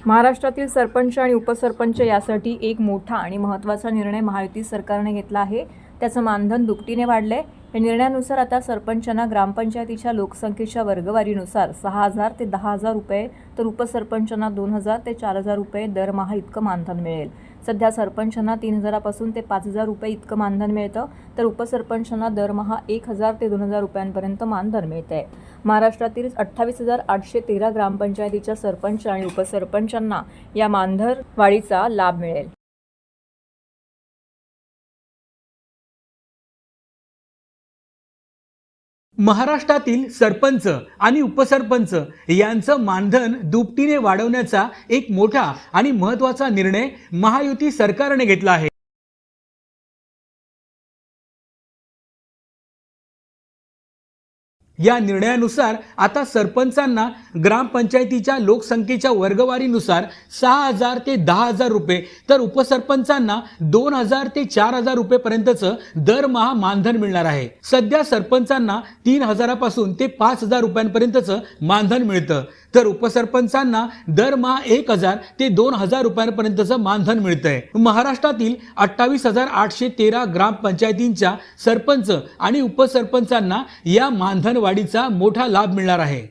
महाराष्ट्रातील सरपंच आणि उपसरपंच यासाठी एक मोठा आणि महत्त्वाचा निर्णय महायुती सरकारने घेतला आहे। त्याचं मानधन दुपटीने वाढले। या निर्णयानुसार आता सरपंचांना ग्रामपंचायतीच्या लोकसंख्येच्या वर्गवारीनुसार 6,000 ते 10,000 रुपये तर उपसरपंचांना 2,000 ते 4,000 रुपये दरमहा इतकं मानधन मिळेल। सध्या सरपंचांना 3,000 पासून ते 5,000 रुपये इतकं मानधन मिळतं, तर उपसरपंचांना दरमहा 1,000 ते 2,000 रुपयांपर्यंत मानधन मिळते। महाराष्ट्रातील 28,813 ग्रामपंचायतीच्या सरपंच आणि उपसरपंचांना या मानधन वाढीचा लाभ मिळेल। महाराष्ट्रातील सरपंच आणि उपसरपंच यांचं मानधन दुपटीने वाढवण्याचा एक मोठा आणि महत्त्वाचा निर्णय महायुती सरकारने घेतला आहे। या निर्णयानुसार आता सरपंचांना ग्रामपंचायतीच्या लोकसंख्येच्या वर्गवारीनुसार 6,000 ते 10,000 रुपये तर उपसरपंचांना 2,000 ते 4,000 रुपयेपर्यंतचं दरमहा मानधन मिळणार आहे। सध्या सरपंचांना 3,000 पासून ते 5,000 रुपयांपर्यंतचं मानधन मिळतं, तर उपसरपंचांना दरमहा 1,000 ते 2,000 रुपयांपर्यंतचं मानधन मिळतंय। महाराष्ट्रातील 28,813 ग्रामपंचायतींच्या सरपंच आणि उपसरपंचांना या मानधन वाढीचा मोठा लाभ मिळणार आहे।